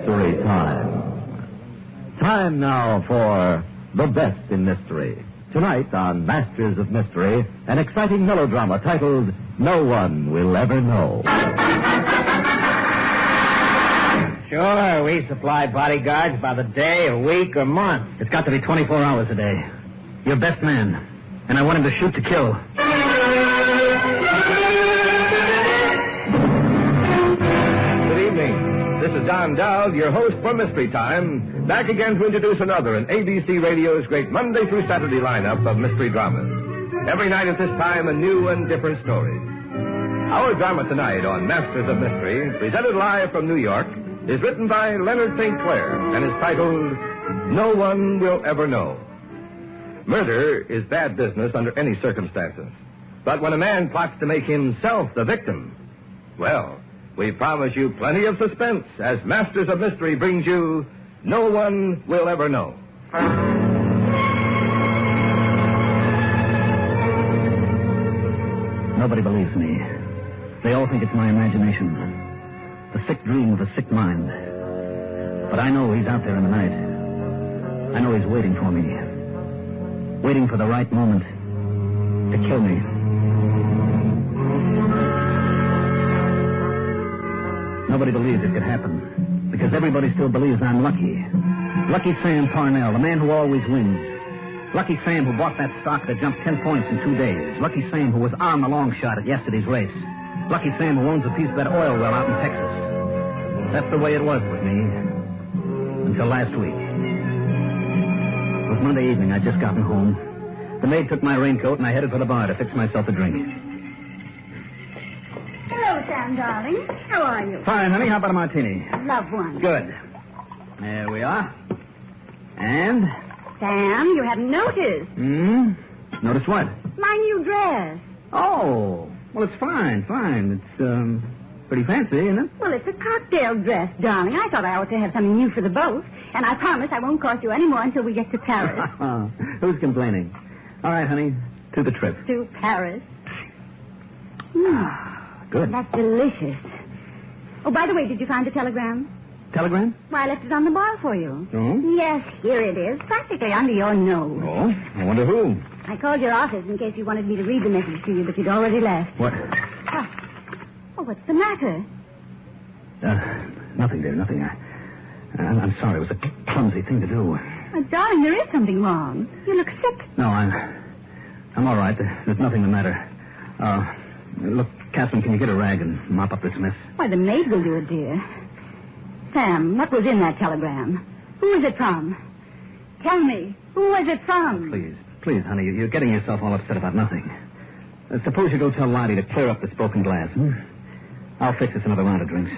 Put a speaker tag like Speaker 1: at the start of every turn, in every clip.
Speaker 1: Mystery Time. Time now for The Best in Mystery. Tonight on Masters of Mystery, an exciting melodrama titled No One Will Ever Know.
Speaker 2: Sure, we supply bodyguards by the day, a week, or month.
Speaker 3: It's got to be 24 hours a day. Your best man. And I want him to shoot to kill.
Speaker 4: Good evening. This is Don Dowd, your host for Mystery Time, back again to introduce another in ABC Radio's great Monday through Saturday lineup of mystery dramas. Every night at this time, a new and different story. Our drama tonight on Masters of Mystery, presented live from New York, is written by Leonard St. Clair and is titled No One Will Ever Know. Murder is bad business under any circumstances. But when a man plots to make himself the victim, well, we promise you plenty of suspense as Masters of Mystery brings you No One Will Ever Know.
Speaker 3: Nobody believes me. They all think it's my imagination. The sick dream of a sick mind. But I know he's out there in the night. I know he's waiting for me. Waiting for the right moment to kill me. Nobody believes it could happen, because everybody still believes I'm lucky. Lucky Sam Parnell, the man who always wins. Lucky Sam who bought that stock that jumped 10 points in 2 days. Lucky Sam who was on the long shot at yesterday's race. Lucky Sam who owns a piece of that oil well out in Texas. That's the way it was with me. Until last week. It was Monday evening. I'd just gotten home. The maid took my raincoat and I headed for the bar to fix myself a drink.
Speaker 5: Hello, Sam, darling. How are you?
Speaker 3: Fine, honey. How about a martini?
Speaker 5: Love one.
Speaker 3: Good. There we are. And?
Speaker 5: Sam, you haven't noticed.
Speaker 3: Notice what?
Speaker 5: My new dress.
Speaker 3: Oh, well, it's fine. It's, pretty fancy, isn't it?
Speaker 5: Well, it's a cocktail dress, darling. I thought I ought to have something new for the boat. And I promise I won't cost you any more until we get to Paris.
Speaker 3: Who's complaining? All right, honey. To the trip.
Speaker 5: To Paris.
Speaker 3: Good.
Speaker 5: That's delicious. Oh, by the way, did you find the telegram?
Speaker 3: Telegram?
Speaker 5: Why, I left it on the bar for you.
Speaker 3: Oh?
Speaker 5: Yes, here it is. Practically under your nose.
Speaker 3: Oh? I wonder who.
Speaker 5: I called your office in case you wanted me to read the message to you, but you'd already left.
Speaker 3: What?
Speaker 5: Oh, what's the matter?
Speaker 3: Nothing, dear, nothing. I'm sorry. It was a clumsy thing to do.
Speaker 5: Oh, darling, there is something wrong. You look sick.
Speaker 3: No, I'm all right. There's nothing the matter. Look, Catherine, can you get a rag and mop up this mess?
Speaker 5: Why, the maid will do it, dear. Sam, what was in that telegram? Who is it from? Tell me, who was it from?
Speaker 3: Please, honey, you're getting yourself all upset about nothing. Suppose you go tell Lottie to clear up this broken glass. I'll fix us another round of drinks.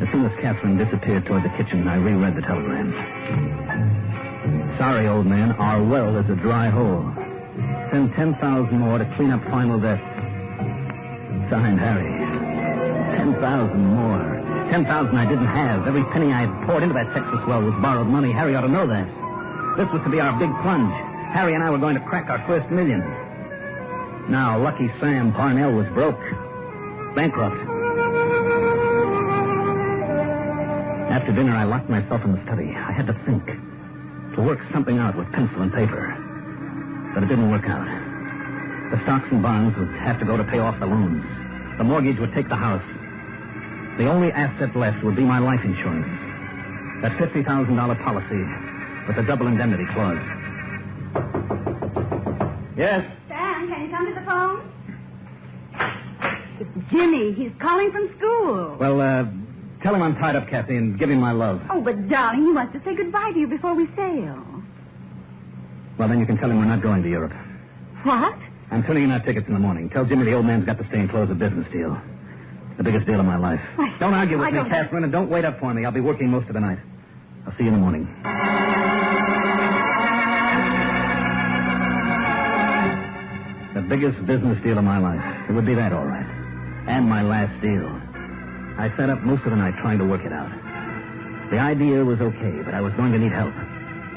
Speaker 3: As soon as Catherine disappeared toward the kitchen, I reread the telegram. Sorry, old man, our well is a dry hole. Send 10,000 more to clean up final deaths. Signed, Harry. 10,000 more. 10,000 I didn't have. Every penny I had poured into that Texas well was borrowed money. Harry ought to know that. This was to be our big plunge. Harry and I were going to crack our first $1 million. Now, Lucky Sam Parnell was broke. Bankrupt. After dinner, I locked myself in the study. I had to think. To work something out with pencil and paper. But it didn't work out. The stocks and bonds would have to go to pay off the loans. The mortgage would take the house. The only asset left would be my life insurance. That $50,000 policy with a double indemnity clause. Yes?
Speaker 5: Sam, can you come to the phone? It's Jimmy. He's calling from school.
Speaker 3: Well, tell him I'm tied up, Kathy, and give him my love.
Speaker 5: Oh, but darling, he wants to say goodbye to you before we sail.
Speaker 3: Well, then you can tell him we're not going to Europe.
Speaker 5: What?
Speaker 3: I'm turning in our tickets in the morning. Tell Jimmy the old man's got to stay and close a business deal. The biggest deal of my life. Don't argue with me, Catherine, and don't wait up for me. I'll be working most of the night. I'll see you in the morning. The biggest business deal of my life. It would be that, all right. And my last deal. I sat up most of the night trying to work it out. The idea was okay, but I was going to need help.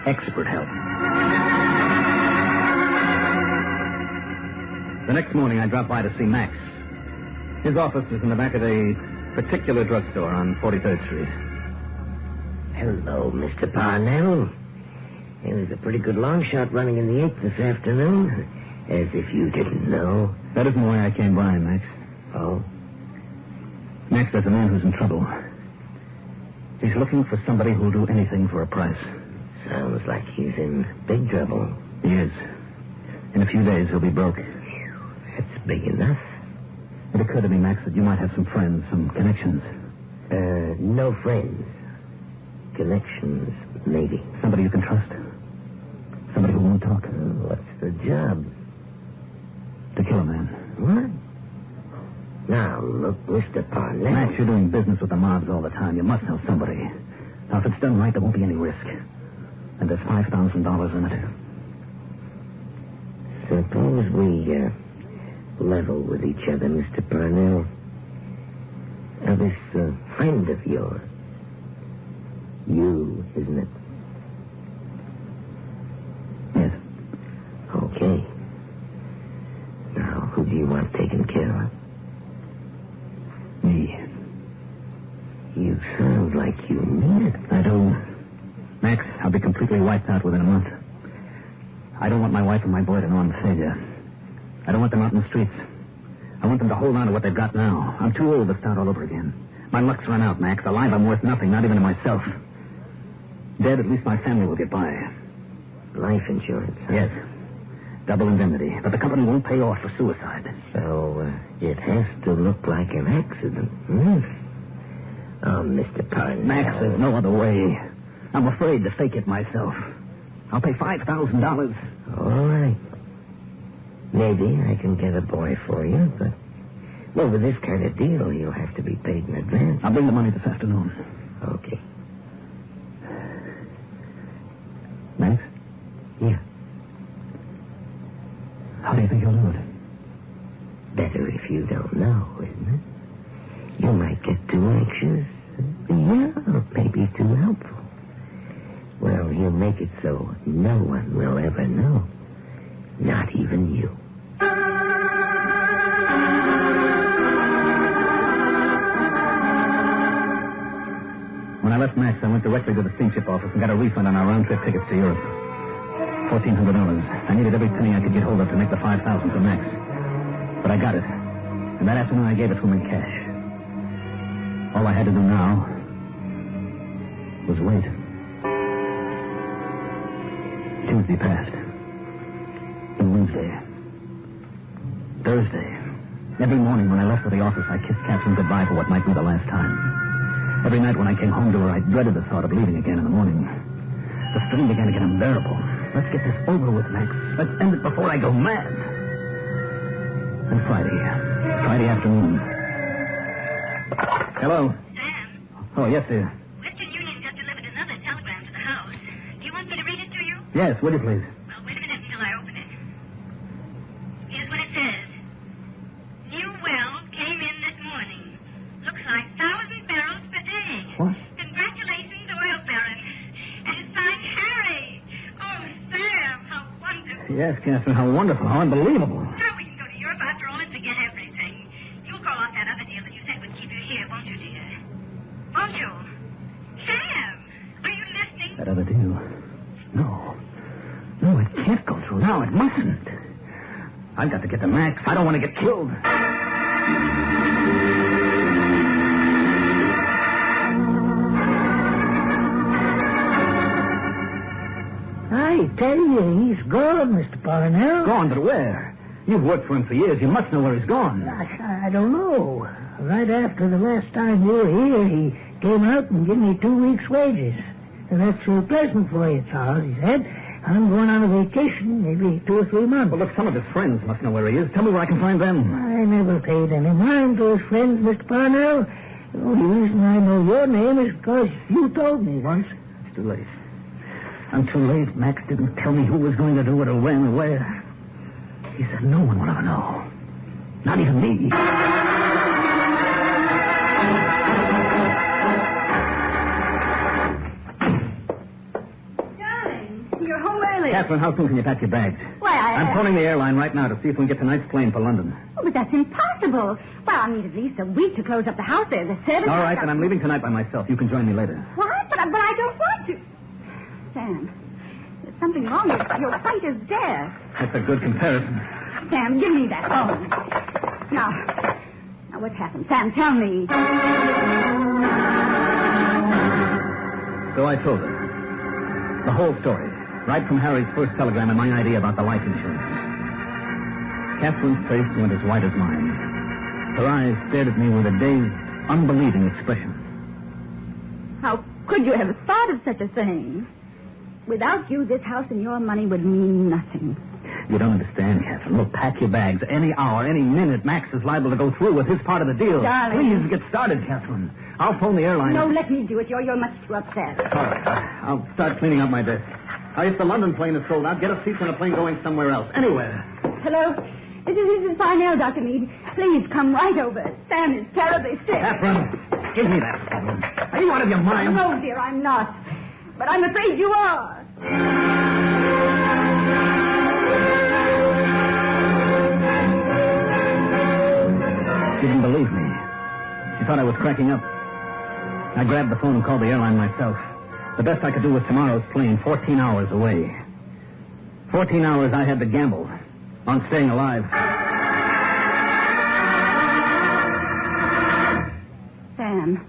Speaker 3: Expert help. The next morning, I dropped by to see Max. His office is in the back of a particular drugstore on 43rd Street.
Speaker 2: Hello, Mr. Parnell. It was a pretty good long shot running in the 8th this afternoon. As if you didn't know.
Speaker 3: That isn't why I came by, Max.
Speaker 2: Oh?
Speaker 3: Max, there's a man who's in trouble. He's looking for somebody who'll do anything for a price.
Speaker 2: Sounds like he's in big trouble.
Speaker 3: He is. In a few days, he'll be broke.
Speaker 2: That's big enough.
Speaker 3: It occurred to me, Max, that you might have some friends, some connections.
Speaker 2: No friends. Connections, maybe.
Speaker 3: Somebody you can trust. Somebody who won't talk.
Speaker 2: What's the job?
Speaker 3: To kill a man.
Speaker 2: What? Now, look, Mr. Parnell.
Speaker 3: Max, you're doing business with the mobs all the time. You must know somebody. Now, if it's done right, there won't be any risk. And there's $5,000 in it.
Speaker 2: Suppose we, level with each other, Mr. Parnell. Now, this, friend of yours. You, isn't it?
Speaker 3: Yes.
Speaker 2: Okay. Now, who do you want taken care of?
Speaker 3: Me.
Speaker 2: You sound like you mean it.
Speaker 3: I do. Max, I'll be completely wiped out within a month. I don't want my wife and my boy to know I'm a failure. I don't want them out in the streets. I want them to hold on to what they've got now. I'm too old to start all over again. My luck's run out, Max. Alive, I'm worth nothing, not even to myself. Dead, at least my family will get by.
Speaker 2: Life insurance. Huh?
Speaker 3: Yes. Double indemnity. But the company won't pay off for suicide.
Speaker 2: So, it has to look like an accident. Oh, Mr. Parnell.
Speaker 3: Max, there's no other way. I'm afraid to fake it myself. I'll pay $5,000.
Speaker 2: All right. Maybe I can get a boy for you, but... Well, with this kind of deal, you'll have to be paid in advance.
Speaker 3: I'll bring the money this afternoon.
Speaker 2: Okay.
Speaker 3: Max?
Speaker 2: Yeah.
Speaker 3: How do you think you'll do it?
Speaker 2: Better if you don't know, isn't it? You might get too anxious. Yeah, maybe too helpful. Well, he'll make it so no one will ever know. Not even you.
Speaker 3: When I left Max, I went directly to the steamship office and got a refund on our round-trip tickets to Europe. $1,400. I needed every penny I could get hold of to make the $5,000 for Max. But I got it. And that afternoon, I gave it to him in cash. All I had to do now was wait. Tuesday passed. And Wednesday. Thursday. Every morning when I left for the office, I kissed Catherine goodbye for what might be the last time. Every night when I came home to her, I dreaded the thought of leaving again in the morning. The strain began to get unbearable. Let's get this over with, Max. Let's end it before I go mad. And Friday afternoon. Hello?
Speaker 6: Sam,
Speaker 3: Oh, yes, dear.
Speaker 6: Western Union just delivered another telegram to the house. Do you want me to read it to you?
Speaker 3: Yes, will you please?
Speaker 6: Well, wait a minute until I open it. Here's what it says. New well came in this morning. Looks like 1,000 barrels per day.
Speaker 3: What?
Speaker 6: Congratulations, oil baron. And it's signed Harry. Oh, Sam, how wonderful.
Speaker 3: Yes, Catherine, how wonderful, how unbelievable.
Speaker 6: Sure, we can go to Europe after all and forget everything. You'll call off that other deal that you said would keep you here, won't you, dear? Won't you? Sam, are you listening?
Speaker 3: That other deal. No, it can't go through now. It mustn't. I've got to get to Max. I don't want to get killed.
Speaker 7: I tell you, he's gone, Mr. Parnell.
Speaker 3: Gone, but where? You've worked for him for years. You must know where he's gone.
Speaker 7: I don't know. Right after the last time you were here, he came out and gave me 2 weeks' wages. And that's pleasant for you, Charles, he said. I'm going on a vacation, maybe 2 or 3 months.
Speaker 3: Well, look, some of his friends must know where he is. Tell me where I can find them.
Speaker 7: I never paid any mind to his friends, Mr. Parnell. The only reason I know your name is because you told me once.
Speaker 3: It's too late. I'm too late. Max didn't tell me who was going to do it or when or where. He said no one will ever know. Not even me.
Speaker 5: Darling, you're home early. it.
Speaker 3: Catherine, how soon can you pack your bags?
Speaker 5: Why,
Speaker 3: I'm phoning the airline right now to see if we can get tonight's plane for London.
Speaker 5: Oh, but that's impossible. Well, I'll need at least a week to close up the house there. The servants...
Speaker 3: All right, then I'm leaving tonight by myself. You can join me later.
Speaker 5: What? But I don't want to. Sam, there's something wrong. Your sight is there.
Speaker 3: That's a good comparison.
Speaker 5: Sam, give me that phone. Now, what's happened? Sam, tell me.
Speaker 3: So I told her. The whole story. Right from Harry's first telegram and my idea about the life insurance. Catherine's face went as white as mine. Her eyes stared at me with a dazed, unbelieving expression.
Speaker 5: How could you have thought of such a thing? Without you, this house and your money would mean nothing.
Speaker 3: You don't understand, Catherine. Look, pack your bags. Any hour, any minute, Max is liable to go through with his part of the deal.
Speaker 5: Darling.
Speaker 3: Please get started, Catherine. I'll phone the airline.
Speaker 5: No, let me do it. You're much too upset.
Speaker 3: All right. I'll start cleaning up my desk. Now, if the London plane is sold out, get a seat in a plane going somewhere else. Anywhere.
Speaker 5: Hello? This is Parnell, Dr. Meade. Please come right over. Sam is terribly sick.
Speaker 3: Catherine, give me that phone. Are you out of your mind?
Speaker 5: No, dear, I'm not. But I'm afraid you are.
Speaker 3: She didn't believe me. She thought I was cracking up. I grabbed the phone and called the airline myself. The best I could do was tomorrow's plane, 14 hours away. 14 hours I had to gamble on staying alive.
Speaker 5: Sam,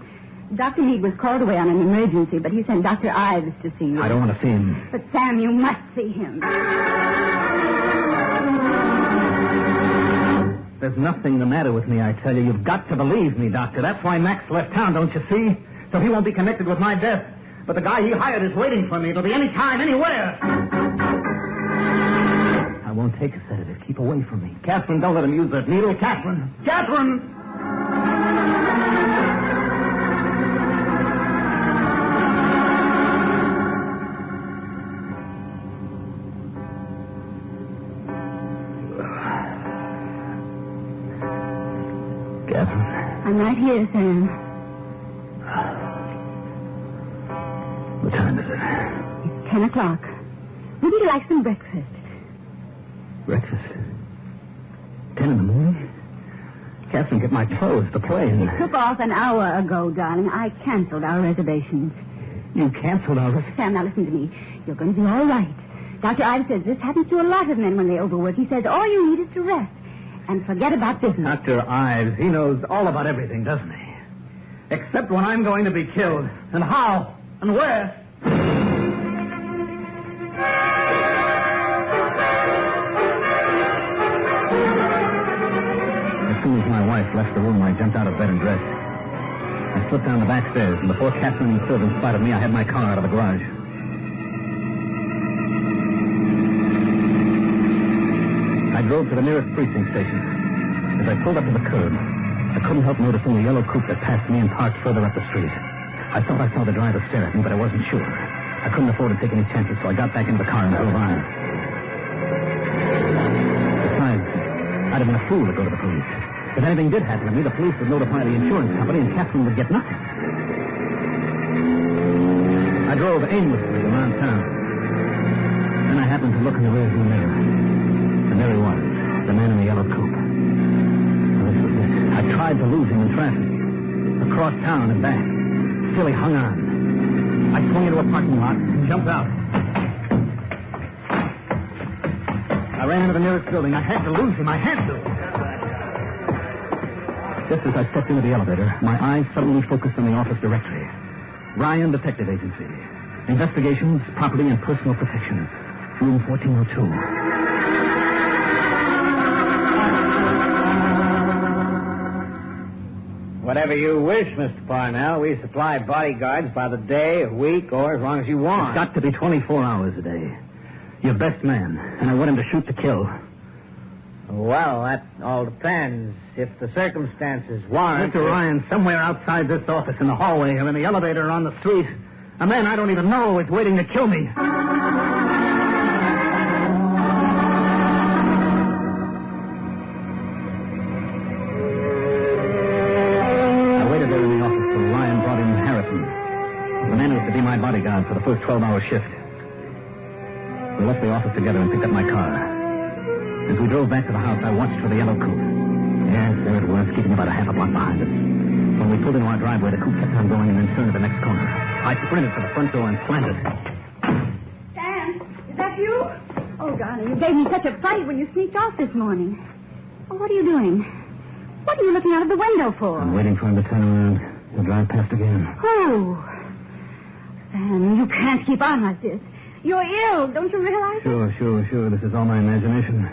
Speaker 5: Dr. Meade was called away on an emergency, but he sent Dr. Ives to see you.
Speaker 3: I don't want to see him.
Speaker 5: But, Sam, you must see him.
Speaker 3: There's nothing the matter with me, I tell you. You've got to believe me, Doctor. That's why Max left town, don't you see? So he won't be connected with my death. But the guy he hired is waiting for me. It'll be any time, anywhere. I won't take a sedative. Keep away from me. Catherine, don't let him use that needle. Catherine! Catherine! Catherine?
Speaker 5: I'm right here, Sam.
Speaker 3: What time is it?
Speaker 5: It's 10 o'clock. Wouldn't you like some breakfast?
Speaker 3: Breakfast? 10 in the morning? Catherine, get my clothes, the plane.
Speaker 5: It took off an hour ago, darling. I canceled our reservations.
Speaker 3: You canceled our reservations?
Speaker 5: Sam, now listen to me. You're going to be all right. Dr. Ives says this happens to a lot of men when they overwork. He says all you need is to rest and forget about business.
Speaker 3: Dr. Ives, he knows all about everything, doesn't he? Except when I'm going to be killed. And how? And where? As soon as my wife left the room, I jumped out of bed and dressed. I slipped down the back stairs, and before Catherine and the servants spotted me, I had my car out of the garage. I drove to the nearest precinct station. As I pulled up to the curb, I couldn't help noticing the yellow coupe that passed me and parked further up the street. I thought I saw the driver stare at me, but I wasn't sure. I couldn't afford to take any chances, so I got back into the car and drove on. Besides, I'd have been a fool to go to the police. If anything did happen to me, the police would notify the insurance company and Catherine would get nothing. I drove aimlessly around town. Then I happened to look in the rearview mirror. And there he was, the man in the yellow coupe. Well, this was it. I tried to lose him in traffic. Across town and back. Still he hung on. I swung into a parking lot and jumped out. I ran into the nearest building. I had to lose him. I had to. Just as I stepped into the elevator, my eyes suddenly focused on the office directory. Ryan Detective Agency. Investigations, Property and Personal Protection. Room 1402.
Speaker 8: Whatever you wish, Mr. Parnell. We supply bodyguards by the day, a week, or as long as you want.
Speaker 3: It's got to be 24 hours a day. Your best man, and I want him to shoot to kill.
Speaker 8: Well, that all depends. If the circumstances warrant...
Speaker 3: Mr. Ryan, somewhere outside this office, in the hallway, or in the elevator, or on the street, a man I don't even know is waiting to kill me. I waited there in the office till Ryan brought in Harrison. The man was to be my bodyguard for the first 12-hour shift. We left the office together and picked up my car. As we drove back to the house, I watched for the yellow coupe. Yes, there it was, keeping about a half a block behind us. When we pulled into our driveway, the coupe kept on going and then turned at the next corner. I sprinted for the front door and slammed it.
Speaker 5: Sam, is that you? Oh, darling, you gave me such a fright when you sneaked off this morning. Oh, what are you doing? What are you looking out of the window for?
Speaker 3: I'm waiting for him to turn around. He'll drive past again.
Speaker 5: Oh. Sam, you can't keep on like this. You're ill, don't you realize?
Speaker 3: Sure. This is all my imagination.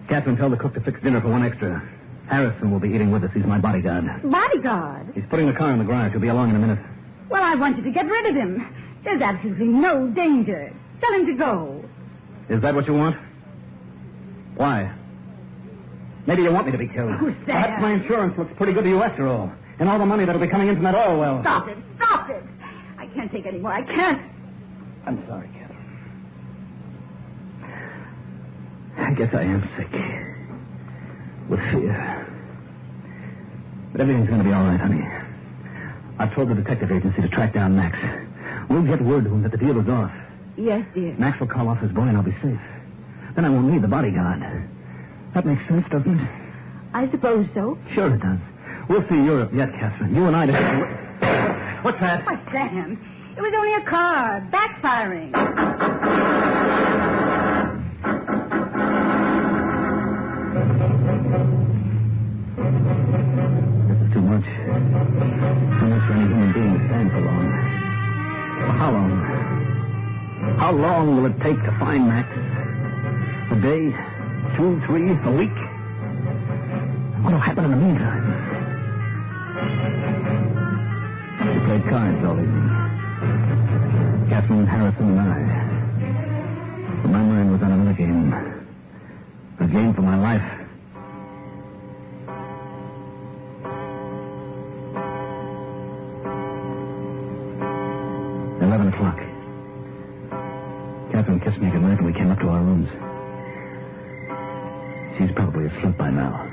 Speaker 3: Catherine, tell the cook to fix dinner for one extra. Harrison will be eating with us. He's my bodyguard.
Speaker 5: Bodyguard?
Speaker 3: He's putting the car in the garage. He'll be along in a minute.
Speaker 5: Well, I want you to get rid of him. There's absolutely no danger. Tell him to go.
Speaker 3: Is that what you want? Why? Maybe you want me to be killed.
Speaker 5: Who's that?
Speaker 3: Perhaps my insurance looks pretty good to you after all. And all the money that'll be coming in from that oil well.
Speaker 5: Stop it. I can't take any more. I can't.
Speaker 3: I'm sorry, Catherine. I guess I am sick. With fear. But everything's going to be all right, honey. I've told the detective agency to track down Max. We'll get word to him that the deal is off.
Speaker 5: Yes, dear.
Speaker 3: Max will call off his boy and I'll be safe. Then I won't need the bodyguard. That makes sense, doesn't it?
Speaker 5: I suppose so.
Speaker 3: Sure it does. We'll see Europe yet, Catherine. You and I... What's that?
Speaker 5: Why, Sam, it was only a car. Backfiring.
Speaker 3: This is too much. Too much for any human being to stand for long. For how long? How long will it take to find Max? A day? 2, 3, a week? What will happen in the meantime? We played cards all evening. Catherine, Harrison, and I. But my mind was on another game. A game for my life. $11:00. Catherine kissed me goodnight and we came up to our rooms. She's probably asleep by now.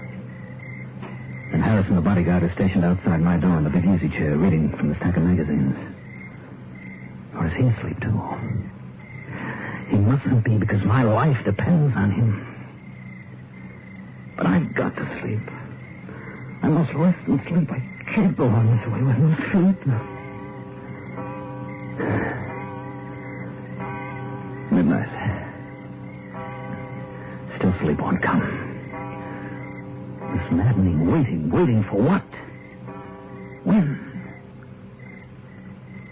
Speaker 3: And Harrison, the bodyguard, is stationed outside my door in the big easy chair, reading from the stack of magazines. Or is he asleep, too? He mustn't be, because my life depends on him. But I've got to sleep. I must rest and sleep. I can't go on this way with no sleep. Midnight. Still sleep won't come. This maddening waiting for what? When?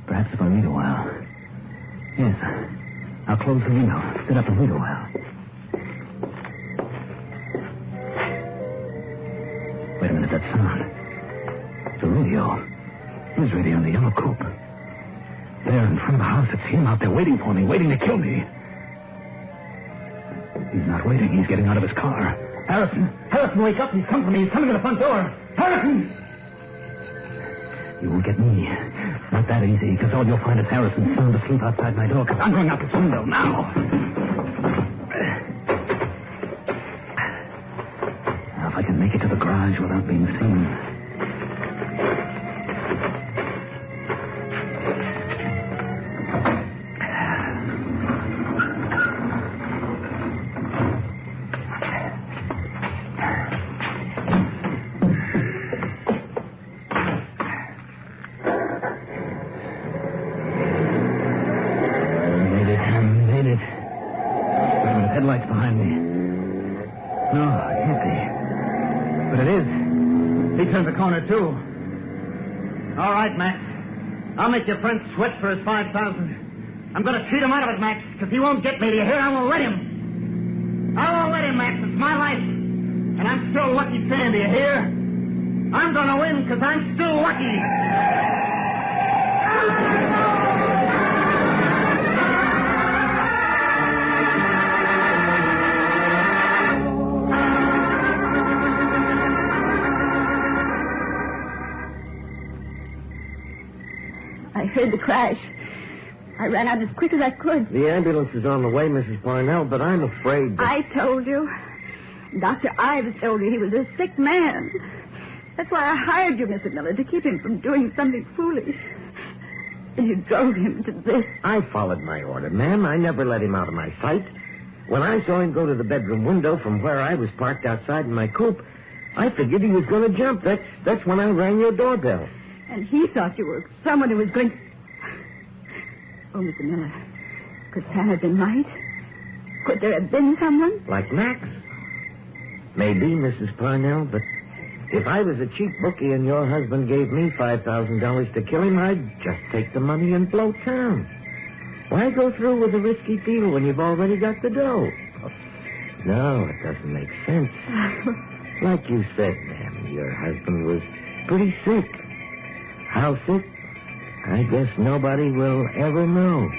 Speaker 3: Perhaps if I read a while. Yes, I'll close the window, sit up and read a while. Wait a minute, that sound. It's a radio. His radio in the yellow coupe. There in front of the house, it's him out there waiting for me, waiting to kill me. He's not waiting, he's getting out of his car. Harrison, wake up. He's come for me. He's coming to the front door. Harrison! You won't get me. Not that easy, because all you'll find is Harrison sound asleep outside my door, because I'm going out this window now. Now, if I can make it to the garage without being seen. Headlights behind me. No, it can't be. But it is. He turned the corner, too.
Speaker 8: All right, Max. I'll make your friend sweat for his 5,000. I'm going to cheat him out of it, Max, because he won't get me. Do you hear? I won't let him. I won't let him, Max. It's my life. And I'm still Lucky Sam, do you hear? I'm going to win because I'm still lucky.
Speaker 5: I heard the crash. I ran out as quick as I could.
Speaker 2: The ambulance is on the way, Mrs. Parnell, but I'm afraid that...
Speaker 5: I told you. Dr. Ives told you he was a sick man. That's why I hired you, Mr. Miller, to keep him from doing something foolish. And you drove him to this.
Speaker 2: I followed my order, ma'am. I never let him out of my sight. When I saw him go to the bedroom window from where I was parked outside in my coupe, I figured he was going to jump. That's when I rang your doorbell.
Speaker 5: And he thought you were someone who was going to... Oh, Mr. Miller, could Sam have been right? Could there have been someone?
Speaker 2: Like Max? Maybe, Mrs. Parnell, but if I was a cheap bookie and your husband gave me $5,000 to kill him, I'd just take the money and blow town. Why go through with a risky deal when you've already got the dough? No, it doesn't make sense. Like you said, ma'am, your husband was pretty sick. How sick? I guess nobody will ever know.